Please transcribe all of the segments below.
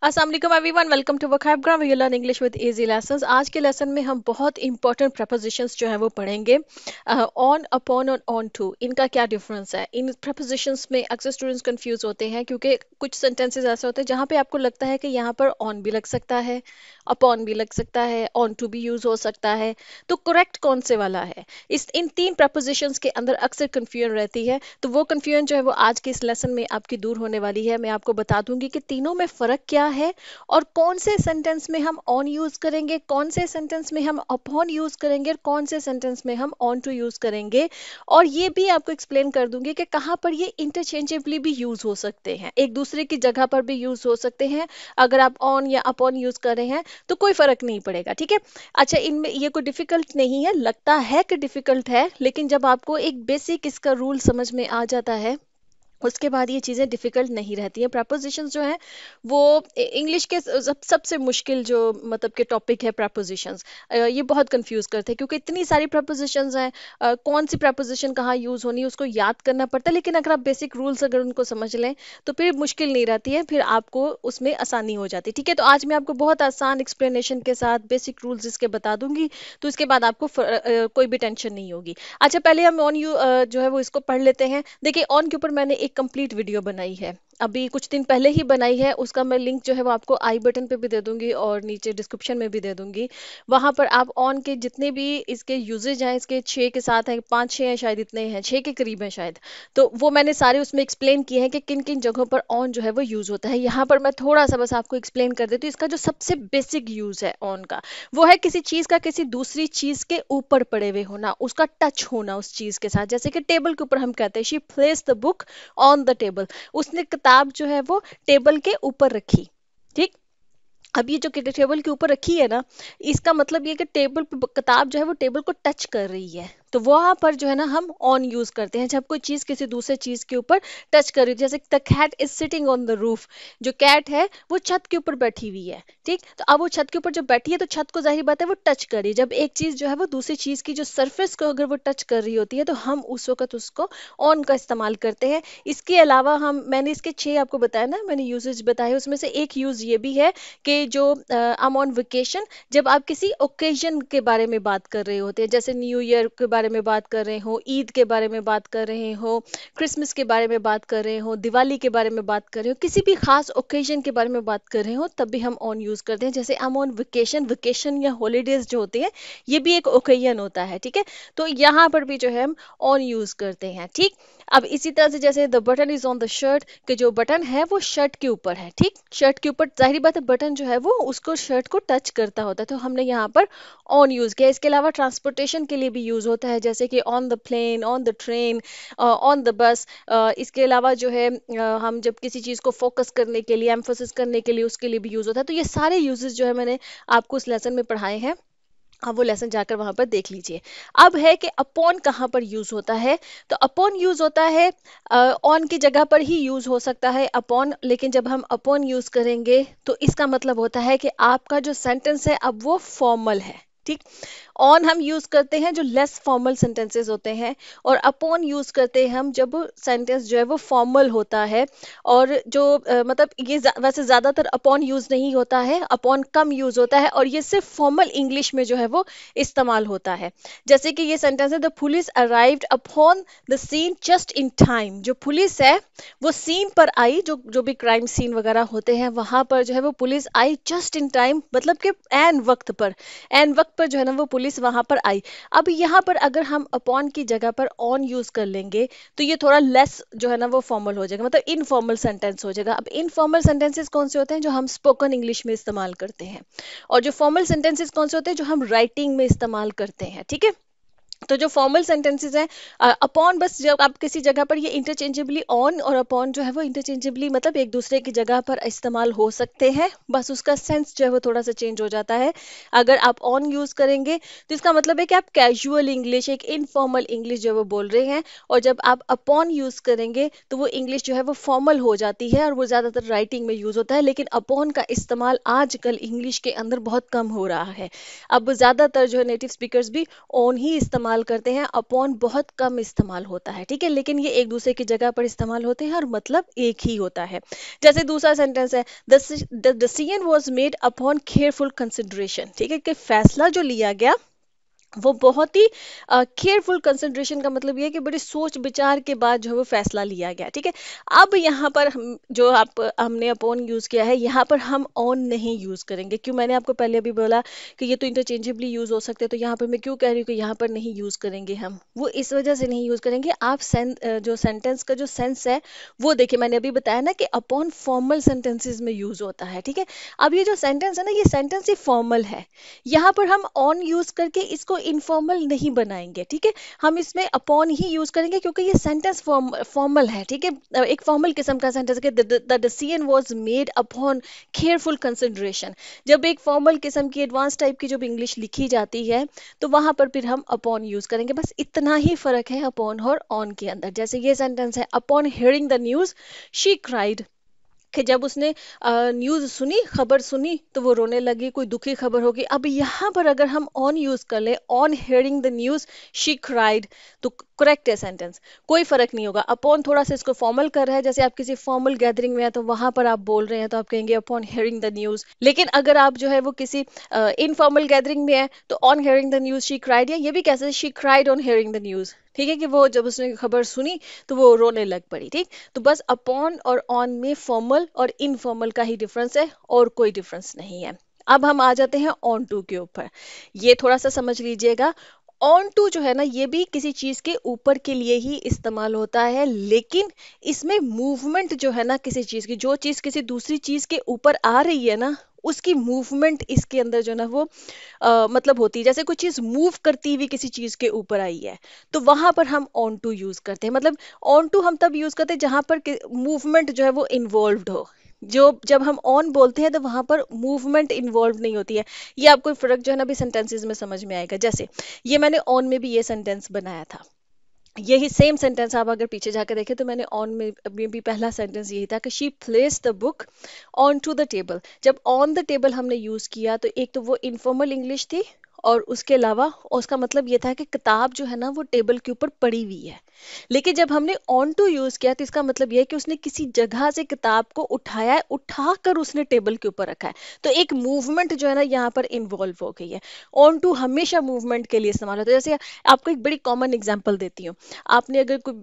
अस्सलाम वालेकुम everyone, welcome to vocabulary we learn English with easy lessons. आज के लेसन में हम बहुत इंपॉर्टेंट प्रपोजिशंस जो है वो पढ़ेंगे। ऑन, अपॉन और ऑन टू, इनका क्या डिफरेंस है। इन प्रपोजिशंस में अक्सर स्टूडेंट्स कंफ्यूज होते हैं क्योंकि कुछ सेंटेंसेस ऐसे होते हैं जहाँ पे आपको लगता है कि यहाँ पर ऑन भी लग सकता है, अपॉन भी लग सकता है, ऑन टू भी यूज हो सकता है। तो करेक्ट कौन से वाला है, इस इन तीन प्रपोजिशंस के अंदर अक्सर कंफ्यूजन रहती है। तो वो कंफ्यूजन जो है वो आज के इस लेसन में आपकी दूर होने वाली है। मैं आपको बता दूंगी कि तीनों में फर्क क्या है और कौन से सेंटेंस में हम ऑन यूज करेंगे, कौन से सेंटेंस में हम अपॉन यूज करेंगे और कौन से सेंटेंस में हम ऑन टू यूज करेंगे। और ये भी आपको एक्सप्लेन कर दूंगी कि कहाँ पर ये इंटरचेंजेबली भी यूज हो सकते हैं, एक दूसरे की जगह पर भी यूज हो सकते हैं। अगर आप ऑन या अपॉन यूज कर रहे हैं तो कोई फर्क नहीं पड़ेगा, ठीक है। अच्छा, इनमें ये कोई डिफिकल्ट नहीं है, लगता है कि डिफिकल्ट है, लेकिन जब आपको एक बेसिक इसका रूल समझ में आ जाता है उसके बाद ये चीज़ें डिफिकल्ट नहीं रहती हैं। प्रपोजिशंस जो हैं वो इंग्लिश के सबसे मुश्किल जो मतलब के टॉपिक है प्रपोजिशंस। ये बहुत कंफ्यूज करते हैं क्योंकि इतनी सारी प्रपोजिशंस हैं। कौन सी प्रपोजिशन कहाँ यूज़ होनी है उसको याद करना पड़ता है, लेकिन अगर आप बेसिक रूल्स अगर उनको समझ लें तो फिर मुश्किल नहीं रहती है, फिर आपको उसमें आसानी हो जाती है, ठीक है। तो आज मैं आपको बहुत आसान एक्सप्लेनेशन के साथ बेसिक रूल्स इसके बता दूंगी, तो इसके बाद आपको कोई भी टेंशन नहीं होगी। अच्छा, पहले हम ऑन यू जो है वो इसको पढ़ लेते हैं। देखिए, ऑन के ऊपर मैंने एक कंप्लीट वीडियो बनाई है, अभी कुछ दिन पहले ही बनाई है। उसका मैं लिंक जो है वो आपको आई बटन पे भी दे दूंगी और नीचे डिस्क्रिप्शन में भी दे दूंगी। वहां पर आप ऑन के जितने भी इसके यूजेज हैं, इसके 6 के साथ हैं, 5-6 हैं शायद, इतने हैं, 6 के करीब हैं शायद। तो वो मैंने सारे उसमें एक्सप्लेन किए हैं कि किन किन जगहों पर ऑन जो है वो यूज होता है। यहाँ पर मैं थोड़ा सा बस आपको एक्सप्लेन कर देती हूँ। इसका जो सबसे बेसिक यूज है ऑन का, वो है किसी चीज का किसी दूसरी चीज के ऊपर पड़े हुए होना, उसका टच होना उस चीज के साथ। जैसे कि टेबल के ऊपर हम कहते हैं she place the book on the table, उसने किताब जो है वो टेबल के ऊपर रखी, ठीक। अब ये जो टेबल के ऊपर रखी है ना, इसका मतलब ये कि टेबल पे किताब जो है वो टेबल को टच कर रही है, तो वहां पर जो है ना हम ऑन यूज करते हैं जब कोई चीज किसी दूसरे चीज के ऊपर टच कर रही है। जैसे the cat is sitting on the roof, जो कैट है वो छत के ऊपर बैठी हुई है, ठीक। तो अब वो छत के ऊपर जब बैठी है तो छत को जाहिर बात है वो टच कर रही है। जब एक चीज जो है वो दूसरी चीज की जो सरफेस को अगर वो टच कर रही होती है तो हम उस वक्त उसको ऑन का इस्तेमाल करते हैं। इसके अलावा हम, मैंने इसके 6 आपको बताया ना, मैंने यूजेज बताए, उसमें से एक यूज ये भी है कि जो आई एम ऑन वेकेशन, जब आप किसी ओकेजन के बारे में बात कर रहे होते हैं, जैसे न्यू ईयर के बारे में बात कर रहे हो, ईद के बारे में बात कर रहे हो, क्रिसमस के बारे में बात कर रहे हो, दिवाली के बारे में बात कर रहे हो, किसी भी खास ओकेजन के बारे में बात कर रहे हो, तब भी हम ऑन यूज करते हैं। जैसे I am on vacation, vacation या हॉलीडेज जो होते हैं ये भी एक ओकेजन होता है, ठीक है। तो यहाँ पर भी जो है हम ऑन यूज करते हैं, ठीक। अब इसी तरह से जैसे the button is on the shirt, कि जो बटन है वो शर्ट के ऊपर है, ठीक। शर्ट के ऊपर जाहिर बात है बटन जो है वो उसको शर्ट को टच करता होता है, तो हमने यहाँ पर ऑन यूज किया। इसके अलावा ट्रांसपोर्टेशन के लिए भी यूज होता है, जैसे कि on the plane, on the train, on the bus. इसके अलावा जो है हम जब किसी चीज को फोकस करने के लिए, एम्फोसिस करने के लिए, उसके लिए भी यूज होता है। तो ये सारे यूजेस जो है मैंने आपको इस लेसन में पढ़ाए हैं, आप वो लेसन जाकर वहां पर देख लीजिए। अब है कि अपॉन कहाँ पर यूज होता है। तो अपॉन यूज होता है, ऑन की जगह पर ही यूज हो सकता है अपॉन, लेकिन जब हम अपॉन यूज करेंगे तो इसका मतलब होता है कि आपका जो सेंटेंस है अब वो फॉर्मल है, ठीक। ऑन हम यूज करते हैं जो लेस फॉर्मल सेंटेंसेस होते हैं, और अपॉन यूज करते हैं हम जब सेंटेंस जो है वो फॉर्मल होता है। और जो मतलब ये वैसे ज्यादातर अपॉन यूज नहीं होता है, अपॉन कम यूज होता है, और ये सिर्फ फॉर्मल इंग्लिश में जो है वो इस्तेमाल होता है। जैसे कि ये सेंटेंस है, the police arrived upon the scene just in time, जो पुलिस है वो सीन पर आई, जो जो भी क्राइम सीन वगैरह होते हैं वहां पर जो है वो police I just in time, मतलब कि एन वक्त पर, एन वक्त पर जो है ना वो पुलिस वहां पर आई। अब यहाँ पर अगर हम अपॉन की जगह पर ऑन यूज कर लेंगे तो ये थोड़ा लेस जो है ना वो फॉर्मल हो जाएगा, मतलब इनफॉर्मल सेंटेंस हो जाएगा। अब इनफॉर्मल सेंटेंसेस कौन से होते हैं, जो हम स्पोकन इंग्लिश में इस्तेमाल करते हैं, और जो फॉर्मल सेंटेंसेस कौन से होते हैं, जो हम राइटिंग में इस्तेमाल करते हैं, ठीक है। तो जो फॉर्मल सेंटेंसेस हैं, अपॉन बस जब आप किसी जगह पर, ये इंटरचेंजेबली ऑन और अपॉन जो है वो इंटरचेंजेबली मतलब एक दूसरे की जगह पर इस्तेमाल हो सकते हैं, बस उसका सेंस जो है वो थोड़ा सा चेंज हो जाता है। अगर आप ऑन यूज करेंगे तो इसका मतलब है कि आप कैजुअल इंग्लिश, एक इनफॉर्मल इंग्लिश जो है वो बोल रहे हैं, और जब आप अपॉन यूज करेंगे तो वो इंग्लिश जो है वो फॉर्मल हो जाती है, और वो ज्यादातर राइटिंग में यूज होता है। लेकिन अपॉन का इस्तेमाल आजकल इंग्लिश के अंदर बहुत कम हो रहा है। अब ज्यादातर जो है नेटिव स्पीकर्स भी ऑन ही इस्तेमाल इस्तेमाल करते हैं, अपॉन बहुत कम इस्तेमाल होता है, ठीक है, लेकिन ये एक दूसरे की जगह पर इस्तेमाल होते हैं और मतलब एक ही होता है। जैसे दूसरा सेंटेंस है, the decision was made upon careful consideration, ठीक है, कि फैसला जो लिया गया वो बहुत ही केयरफुल कंसिडरेशन का मतलब ये है कि बड़ी सोच विचार के बाद जो है वो फैसला लिया गया, ठीक है। अब यहाँ पर जो आप हमने अपॉन यूज किया है, यहाँ पर हम ऑन नहीं यूज करेंगे। क्यों? मैंने आपको पहले अभी बोला कि ये तो इंटरचेंजेबली यूज हो सकते हैं, तो यहाँ पर मैं क्यों कह रही हूँ कि यहाँ पर नहीं यूज करेंगे हम, वो इस वजह से नहीं यूज करेंगे। आप जो सेंटेंस का जो सेंस है वो देखिए, मैंने अभी बताया ना कि अपॉन फॉर्मल सेंटेंसेस में यूज होता है, ठीक है। अब ये जो सेंटेंस है ना, ये सेंटेंस ही फॉर्मल है, यहाँ पर हम ऑन यूज करके इसको इनफॉर्मल नहीं बनाएंगे, ठीक है। हम इसमें अपॉन ही यूज करेंगे क्योंकि ये सेंटेंस फॉर्मल है, ठीक है, एक फॉर्मल किस्म का सेंटेंस है। The decision was made upon careful consideration. जब एक फॉर्मल किस्म की एडवांस टाइप की जब इंग्लिश लिखी जाती है तो वहां पर फिर हम अपॉन यूज करेंगे। बस इतना ही फर्क है अपॉन और ऑन के अंदर। जैसे ये सेंटेंस है, upon hearing the news she cried, कि जब उसने न्यूज़ सुनी, खबर सुनी, तो वो रोने लगी, कोई दुखी खबर होगी। अब यहाँ पर अगर हम ऑन यूज कर ले, on hearing the news she cried, तो करेक्ट है सेंटेंस, कोई फर्क नहीं होगा। अपॉन थोड़ा सा इसको फॉर्मल कर रहा है, जैसे आप किसी फॉर्मल गैदरिंग में है तो वहां पर आप बोल रहे हैं तो आप कहेंगे अपॉन हियरिंग द न्यूज़। लेकिन अगर आप जो है वो किसी इनफॉर्मल गैदरिंग में है तो on hearing the news she cried, या ये भी कैसे, she cried on hearing the news, ठीक है, कि वो जब उसने खबर सुनी तो वो रोने लग पड़ी, ठीक। तो बस अपॉन और ऑन में फॉर्मल और इनफॉर्मल का ही डिफरेंस है, और कोई डिफरेंस नहीं है। अब हम आ जाते हैं ऑन टू के ऊपर। ये थोड़ा सा समझ लीजिएगा। ऑन टू जो है ना, ये भी किसी चीज के ऊपर के लिए ही इस्तेमाल होता है, लेकिन इसमें मूवमेंट जो है ना, किसी चीज की, जो चीज किसी दूसरी चीज के ऊपर आ रही है ना, उसकी मूवमेंट इसके अंदर जो ना वो मतलब होती है। जैसे कोई चीज मूव करती हुई किसी चीज के ऊपर आई है, तो वहां पर हम ऑन टू यूज करते हैं। मतलब ऑन टू हम तब यूज करते हैं जहां पर मूवमेंट जो है वो इन्वॉल्व हो। जो जब हम ऑन बोलते हैं तो वहां पर मूवमेंट इन्वॉल्व नहीं होती है। ये आपको फर्क जो है ना अभी सेंटेंसेस में समझ में आएगा। जैसे ये मैंने ऑन में भी ये सेंटेंस बनाया था, यही सेम सेंटेंस आप अगर पीछे जाकर देखें तो मैंने ऑन में अभी भी पहला सेंटेंस यही था कि she place the book on to the table. जब ऑन द टेबल हमने यूज किया तो एक तो वो इनफॉर्मल इंग्लिश थी, और उसके अलावा उसका मतलब ये था कि किताब जो है ना वो टेबल के ऊपर पड़ी हुई है। लेकिन जब हमने ऑन टू यूज किया तो इसका मतलब ये है कि उसने किसी जगह से किताब को उठाया है, उठाकर उसने टेबल के ऊपर रखा है। तो एक मूवमेंट जो है ना यहाँ पर इन्वॉल्व हो गई है। ऑन टू हमेशा मूवमेंट के लिए इस्तेमाल होता है। जैसे आपको एक बड़ी कॉमन एग्जांपल देती हूँ। आपने अगर कोई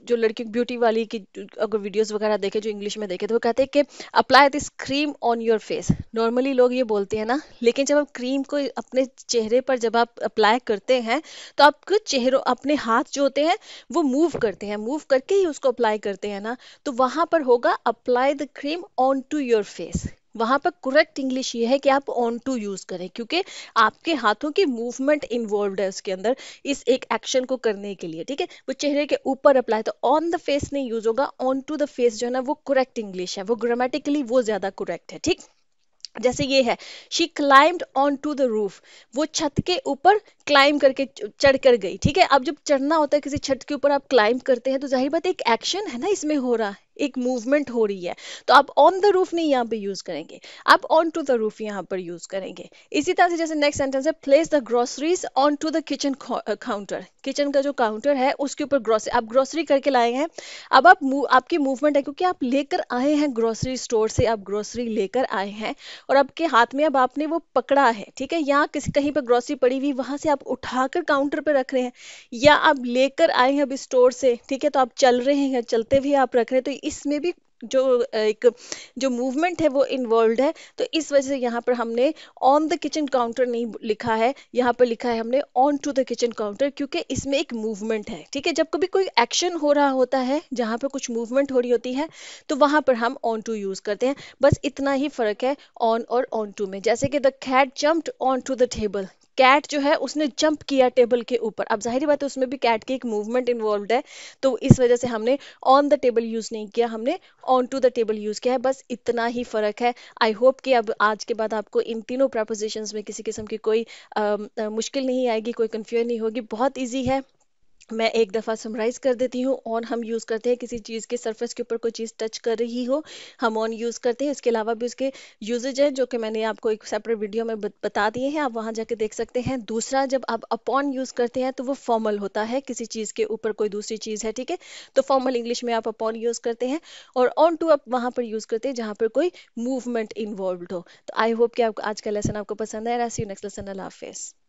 जो लड़की ब्यूटी वाली की अगर वीडियोस वगैरह देखे, जो इंग्लिश में देखे, तो वो कहते हैं कि apply this cream on your face. Normally लोग ये बोलते हैं ना, लेकिन जब आप क्रीम को अपने चेहरे पर जब आप अप्लाई करते हैं तो आपके चेहरों अपने हाथ जो होते हैं वो मूव करते हैं, मूव करके ही उसको अप्लाई करते हैं ना, तो वहां पर होगा apply the cream on to your face. वहां पर करेक्ट इंग्लिश ये है कि आप ऑन टू यूज करें, क्योंकि आपके हाथों की मूवमेंट इन्वॉल्व है उसके अंदर, इस एक एक्शन को करने के लिए, ठीक है। वो चेहरे के ऊपर अप्लाई, तो ऑन द फेस नहीं यूज होगा, ऑन टू द फेस जो है ना वो करेक्ट इंग्लिश है, वो ग्रामेटिकली वो ज्यादा करेक्ट है, ठीक। जैसे ये है, she climbed on to the roof, वो छत के ऊपर क्लाइम करके चढ़ कर गई, ठीक है। अब जब चढ़ना होता है किसी छत के ऊपर, आप क्लाइम करते हैं तो जाहिर बात एक एक्शन है ना इसमें हो रहा है, एक मूवमेंट हो रही है। तो आप ऑन द रूफ नहीं यहाँ पे यूज करेंगे, आप ऑन टू द रूफ यहाँ पर यूज करेंगे। इसी तरह से जैसे नेक्स्ट सेंटेंस है, place the groceries on to the kitchen counter. Kitchen का जो काउंटर है उसके ऊपर ग्रोसरी, आप ग्रोसरी करके लाए हैं। अब आपकी मूवमेंट है क्योंकि आप लेकर आए हैं ग्रोसरी स्टोर से, आप ग्रोसरी लेकर आए हैं और आपके हाथ में अब आपने वो पकड़ा है, ठीक है। यहाँ किसी कहीं पर ग्रोसरी पड़ी हुई, वहां से आप उठाकर काउंटर पे रख रहे हैं, या आप लेकर आए हैं अभी स्टोर से, ठीक है, तो आप चल रहे हैं, चलते हुए आप रख रहे हैं, तो इसमें भी जो एक जो मूवमेंट है वो इन्वॉल्व है। तो इस वजह से यहाँ पर हमने ऑन द किचन काउंटर नहीं लिखा है, यहाँ पर लिखा है हमने on to the kitchen counter, क्योंकि इसमें एक मूवमेंट है, ठीक है। जब कभी कोई एक्शन हो रहा होता है जहाँ पर कुछ मूवमेंट हो रही होती है तो वहां पर हम ऑन टू यूज करते हैं। बस इतना ही फर्क है ऑन और ऑन टू में। जैसे कि the cat jumped on to the table, cat जो है उसने जंप किया टेबल के ऊपर। अब जाहिर बात है उसमें भी कैट की एक मूवमेंट इन्वॉल्व है, तो इस वजह से हमने ऑन द टेबल यूज नहीं किया, हमने on to the table use किया है। बस इतना ही फर्क है। आई होप कि अब आज के बाद आपको इन तीनों प्रपोजिशंस में किसी किस्म की कोई मुश्किल नहीं आएगी, कोई कंफ्यूजन नहीं होगी, बहुत ईजी है। मैं एक दफ़ा समराइज कर देती हूँ। ऑन हम यूज़ करते हैं किसी चीज़ के सरफेस के ऊपर कोई चीज़ टच कर रही हो, हम ऑन यूज़ करते हैं। इसके अलावा भी उसके यूजेज है जो कि मैंने आपको एक सेपरेट वीडियो में बता दिए हैं, आप वहाँ जाके देख सकते हैं। दूसरा, जब आप अपॉन यूज़ करते हैं तो वो फॉर्मल होता है, किसी चीज़ के ऊपर कोई दूसरी चीज़ है, ठीक है। तो फॉर्मल इंग्लिश में आप अपॉन यूज़ करते हैं। और ऑन टू आप वहाँ पर यूज़ करते हैं जहाँ पर कोई मूवमेंट इन्वॉल्व हो। तो आई होप कि आपको आज का लेसन आपको पसंद आया। सी यू नेक्स्ट लेसन। अल्लाह हाफिज़।